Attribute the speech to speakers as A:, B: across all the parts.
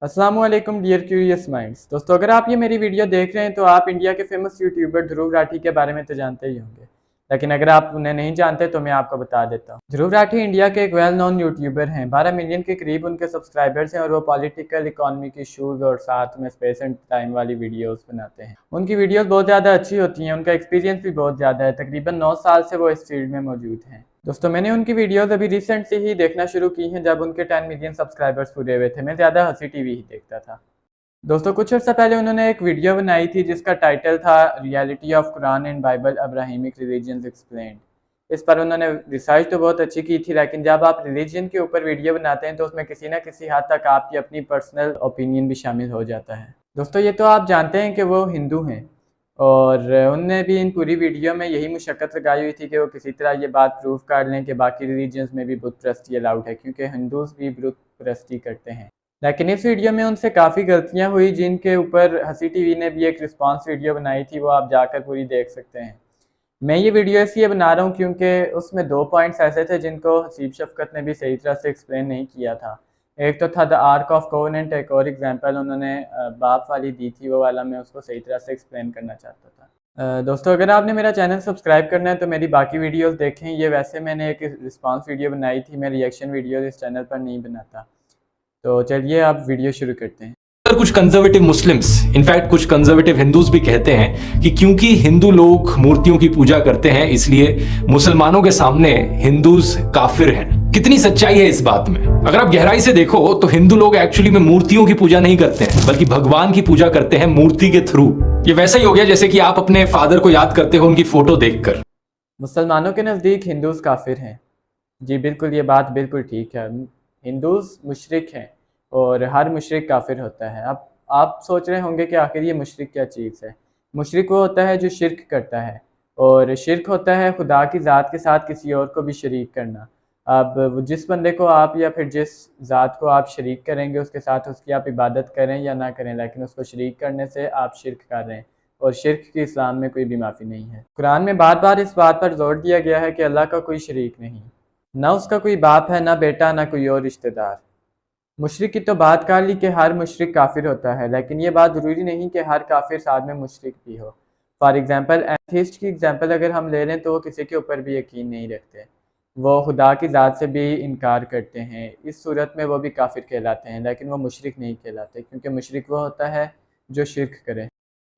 A: अस्सलाम वालेकुम dear curious minds. दोस्तों, अगर आप ये मेरी वीडियो देख रहे हैं तो आप इंडिया के फेमस यूट्यूबर ध्रुव राठी के बारे में तो जानते ही होंगे, लेकिन अगर आप उन्हें नहीं जानते तो मैं आपको बता देता हूँ। ध्रुव राठी इंडिया के एक वेल नोन यूट्यूबर हैं। 12 मिलियन के करीब उनके सब्सक्राइबर्स हैं और वो पॉलिटिकल, इकोनॉमी की इशूज़ और साथ में स्पेस एंड टाइम वाली वीडियोज़ बनाते हैं। उनकी वीडियोज़ बहुत ज़्यादा अच्छी होती हैं, उनका एक्सपीरियंस भी बहुत ज़्यादा है। तकरीबन 9 साल से वो इस फील्ड में मौजूद हैं। दोस्तों, मैंने उनकी वीडियोस अभी रिसेंट से ही देखना शुरू की हैं, जब उनके 10 मिलियन सब्सक्राइबर्स पूरे हुए थे। मैं ज़्यादा हंसी टीवी ही देखता था। दोस्तों, कुछ अर्सा पहले उन्होंने एक वीडियो बनाई थी जिसका टाइटल था reality of Quran and Bible Abrahamic religions explained. इस पर उन्होंने रिसर्च तो बहुत अच्छी की थी, लेकिन जब आप रिलीजन के ऊपर वीडियो बनाते हैं तो उसमें किसी ना किसी हद तक आपकी अपनी पर्सनल ओपिनियन भी शामिल हो जाता है। दोस्तों, ये तो आप जानते हैं कि वो हिंदू हैं और उनने भी इन पूरी वीडियो में यही मुशक्कत लगाई हुई थी कि वो किसी तरह ये बात प्रूव कर लें कि बाकी रिलीजन्स में भी बुत परस्ती अलाउड है, क्योंकि हिंदूज भी बुत परस्ती करते हैं। लेकिन इस वीडियो में उनसे काफ़ी गलतियां हुई, जिनके ऊपर हंसी टीवी ने भी एक रिस्पांस वीडियो बनाई थी, वो आप जाकर पूरी देख सकते हैं। मैं ये वीडियो इसलिए बना रहा हूँ क्योंकि उसमें 2 पॉइंट्स ऐसे थे जिनको हसीब शफकत ने भी सही तरह से एक्सप्लेन नहीं किया था। एक तो था द आर्क ऑफ कोवेनेंट, एक और एग्जांपल उन्होंने बाप वाली दी थी, वो वाला मैं उसको सही तरह से एक्सप्लेन करना चाहता था। दोस्तों, अगर आपने मेरा चैनल सब्सक्राइब करना है तो मेरी बाकी वीडियोस देखें। ये वैसे मैंने एक रिस्पांस वीडियो बनाई थी, मैं रिएक्शन वीडियो इस चैनल पर नहीं बनाता। तो चलिए आप वीडियो शुरू करते हैं।
B: कुछ कंजर्वेटिव मुस्लिम्स, इनफैक्ट कुछ कंजर्वेटिव हिंदूज भी कहते हैं कि क्योंकि हिंदू लोग मूर्तियों की पूजा करते हैं इसलिए मुसलमानों के सामने हिंदूज काफिर हैं। कितनी सच्चाई है इस बात में? अगर आप गहराई से देखो तो हिंदू लोग एक्चुअली में मूर्तियों की पूजा नहीं करते हैं, बल्कि भगवान की पूजा करते हैं मूर्ति के थ्रू। ये वैसा ही हो गया जैसे कि आप अपने फादर को याद करते हो उनकी फोटो देखकर।
A: मुसलमानों के नज़दीक हिंदूज काफिर हैं। जी बिल्कुल, ये बात बिल्कुल ठीक है। हिंदूज मुशरिक हैं और हर मुशरिक काफिर होता है। अब आप सोच रहे होंगे कि आखिर ये मुशरिक क्या चीज़ है। मुशरिक वो होता है जो शिर्क करता है, और शिर्क होता है खुदा की ज़ात के साथ किसी और को भी शरीक करना। अब जिस बंदे को आप या फिर जिस ज़ात को आप शरीक करेंगे उसके साथ उसकी आप इबादत करें या ना करें, लेकिन उसको शरीक करने से आप शिर्क कर रहे हैं, और शिर्क की इस्लाम में कोई भी माफ़ी नहीं है। कुरान में बार बार इस बात पर जोर दिया गया है कि अल्लाह का कोई शरीक नहीं, ना उसका कोई बाप है, ना बेटा, ना कोई और रिश्तेदार। मुशरिक की तो बात कर ली कि हर मुशरिक काफिर होता है, लेकिन ये बात ज़रूरी नहीं कि हर काफिर साथ में मुशरिक भी हो। फॉर एग्जांपल, एथीस्ट की एग्जांपल अगर हम ले लें तो वो किसी के ऊपर भी यकीन नहीं रखते, वो खुदा की ज़ात से भी इनकार करते हैं। इस सूरत में वो भी काफिर कहलाते हैं, लेकिन वो मुशरिक नहीं कहलाते, क्योंकि मुशरिक वो होता है जो शिर्क करे।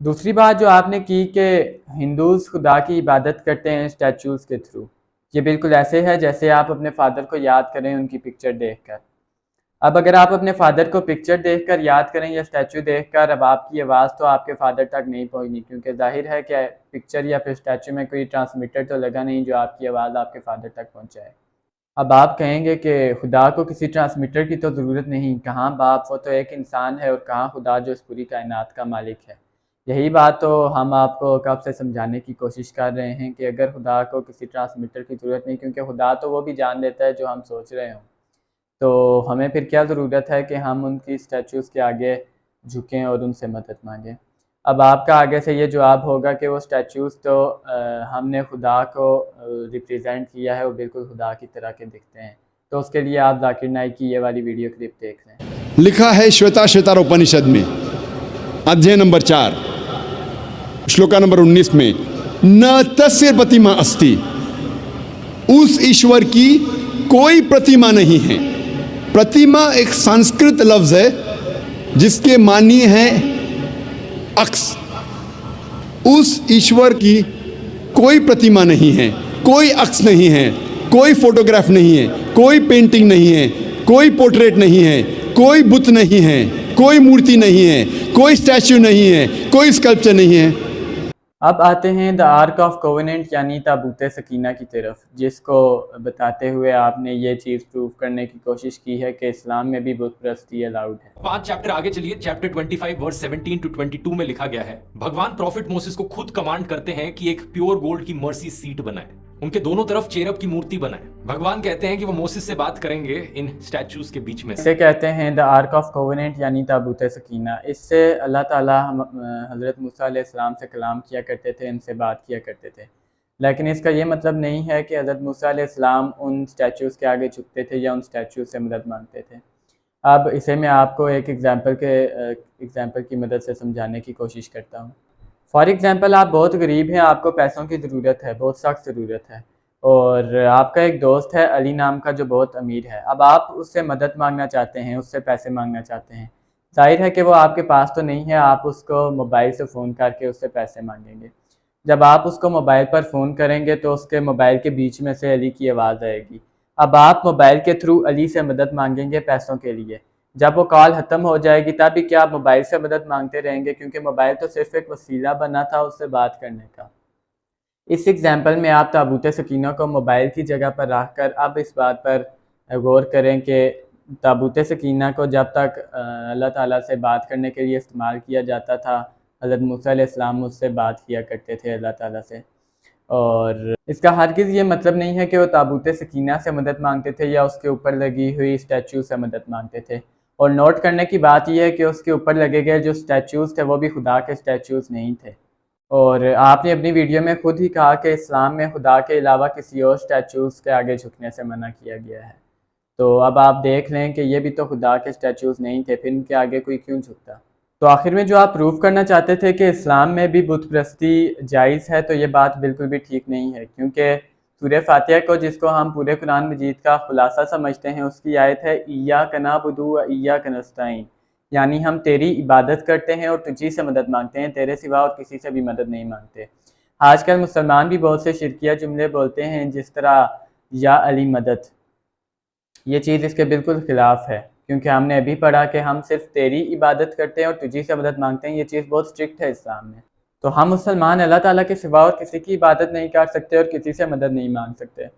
A: दूसरी बात जो आपने की कि हिंदूज खुदा की इबादत करते हैं स्टैचूज़ के थ्रू, ये बिल्कुल ऐसे है जैसे आप अपने फादर को याद करें उनकी पिक्चर देखकर। अब अगर आप अपने फादर को पिक्चर देखकर याद करें या स्टैचू देखकर, अब आपकी आवाज़ तो आपके फादर तक नहीं पहुंचनी, क्योंकि जाहिर है कि पिक्चर या फिर स्टैचू में कोई ट्रांसमीटर तो लगा नहीं जो आपकी आवाज़ आपके फादर तक पहुंचाए। अब आप कहेंगे कि खुदा को किसी ट्रांसमीटर की तो ज़रूरत नहीं, कहाँ बाप, वो तो एक इंसान है, और कहाँ खुदा जो इस पूरी कायनात का मालिक है। यही बात तो हम आपको कब से समझाने की कोशिश कर रहे हैं कि अगर खुदा को किसी ट्रांसमीटर की ज़रूरत नहीं, क्योंकि खुदा तो वो भी जान लेता है जो हम सोच रहे हों, तो हमें फिर क्या ज़रूरत है कि हम उनकी स्टैचूज़ के आगे झुकें और उनसे मदद मांगें। अब आपका आगे से ये जवाब होगा कि वो स्टैचूज़ तो हमने खुदा को रिप्रेजेंट किया है, वो बिल्कुल खुदा की तरह के दिखते हैं। तो उसके लिए आप जाकिर नाइक की ये वाली वीडियो क्लिप देख लें।
C: लिखा है श्वेताश्वेतार उपनिषद में अध्याय नंबर 4 श्लोका नंबर 19 में, न तस्य प्रतिमा अस्ति, उस ईश्वर की कोई प्रतिमा नहीं है। प्रतिमा एक संस्कृत लफ्ज है जिसके मानी है अक्स। उस ईश्वर की कोई प्रतिमा नहीं है, कोई अक्स नहीं है, कोई फोटोग्राफ नहीं है, कोई पेंटिंग नहीं है, कोई पोर्ट्रेट नहीं है, कोई बुत नहीं है, कोई मूर्ति नहीं है, कोई स्टैच्यू नहीं है, कोई स्कल्पचर नहीं है।
A: अब आते हैं द आर्क ऑफ कोवेनेंट यानी ताबूत सकीना की तरफ, जिसको बताते हुए आपने ये चीज़ प्रूव करने की कोशिश की है कि इस्लाम में भी बुत परस्ती अलाउड है।
B: 5 चैप्टर आगे चलिए, चैप्टर 25 वर्स 17 टू 22 में लिखा गया है, भगवान प्रॉफिट मोसेस को खुद कमांड करते हैं कि एक प्योर गोल्ड की मर्सी सीट बनाए, उनके दोनों तरफ चेरब की मूर्ति बनाए। भगवान कहते हैं कि वो मोसेस से बात करेंगे इन स्टैचूज के बीच में।
A: इसे कहते हैं द आर्क ऑफ कोवेनेंट यानी ताबूत सकीना। इससे अल्लाह ताला हज़रत मूसा अलैहिस्सलाम से कलाम किया करते थे, इनसे बात किया करते थे। लेकिन इसका ये मतलब नहीं है कि हज़रत मूसा अलैहिस्सलाम उन स्टैचूज़ के आगे झुकते थे या उन स्टैचूज़ से मदद मांगते थे। अब इसे मैं आपको एक एग्ज़ाम्पल की मदद से समझाने की कोशिश करता हूँ। फॉर एग्ज़ाम्पल, आप बहुत गरीब हैं, आपको पैसों की ज़रूरत है, बहुत सख्त ज़रूरत है, और आपका एक दोस्त है अली नाम का जो बहुत अमीर है। अब आप उससे मदद मांगना चाहते हैं, उससे पैसे मांगना चाहते हैं। ज़ाहिर है कि वो आपके पास तो नहीं है, आप उसको मोबाइल से फ़ोन करके उससे पैसे मांगेंगे। जब आप उसको मोबाइल पर फ़ोन करेंगे तो उसके मोबाइल के बीच में से अली की आवाज़ आएगी। अब आप मोबाइल के थ्रू अली से मदद मांगेंगे पैसों के लिए। जब वो कॉल ख़त्म हो जाएगी तब भी क्या आप मोबाइल से मदद मांगते रहेंगे, क्योंकि मोबाइल तो सिर्फ एक वसीला बना था उससे बात करने का। इस एग्जाम्पल में आप ताबूत सकीना को मोबाइल की जगह पर रख कर अब इस बात पर गौर करें कि ताबूत सकीना को जब तक अल्लाह ताला से बात करने के लिए इस्तेमाल किया जाता था, हज़रत मूसा अलैहिस्सलाम उससे बात किया करते थे अल्लाह ताला से। और इसका हरगिज़ ये मतलब नहीं है कि वो ताबूत सकीना से मदद मांगते थे या उसके ऊपर लगी हुई स्टैचू से मदद मांगते थे। और नोट करने की बात यह है कि उसके ऊपर लगे गए जो स्टैचूज़ थे वो भी खुदा के स्टैचूज़ नहीं थे। और आपने अपनी वीडियो में खुद ही कहा कि इस्लाम में खुदा के अलावा किसी और स्टैचूज़ के आगे झुकने से मना किया गया है। तो अब आप देख लें कि ये भी तो खुदा के स्टैचूज़ नहीं थे, फिर इनके आगे कोई क्यों झुकता। तो आखिर में जो आप प्रूव करना चाहते थे कि इस्लाम में भी बुत परस्ती जायज़ है, तो ये बात बिल्कुल भी ठीक नहीं है, क्योंकि सूरह फातिहा को, जिसको हम पूरे कुरान मजीद का खुलासा समझते हैं, उसकी आयत है इय्याका नअबुदु व इय्याका नस्तईन, यानी हम तेरी इबादत करते हैं और तुझी से मदद मांगते हैं, तेरे सिवा और किसी से भी मदद नहीं मांगते। आजकल मुसलमान भी बहुत से शिरकिया जुमले बोलते हैं, जिस तरह या अली मदद, ये चीज़ इसके बिल्कुल ख़िलाफ़ है, क्योंकि हमने अभी पढ़ा कि हम सिर्फ तेरी इबादत करते हैं और तुझी से मदद मांगते हैं। ये चीज़ बहुत स्ट्रिक्ट है इस्लाम में। तो हम मुसलमान अल्लाह ताला के सिवा और किसी की इबादत नहीं कर सकते और किसी से मदद नहीं मांग सकते।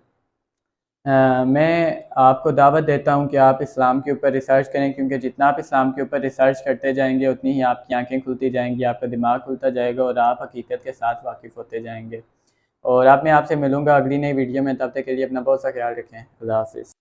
A: मैं आपको दावत देता हूँ कि आप इस्लाम के ऊपर रिसर्च करें, क्योंकि जितना आप इस्लाम के ऊपर रिसर्च करते जाएंगे उतनी ही आपकी आंखें खुलती जाएंगी, आपका दिमाग खुलता जाएगा और आप हकीकत के साथ वाकिफ़ होते जाएंगे। और अब मैं आपसे मिलूँगा अगली नई वीडियो में, तब तक के लिए अपना बहुत सा ख्याल रखें। अल्लाह हाफ़िज़।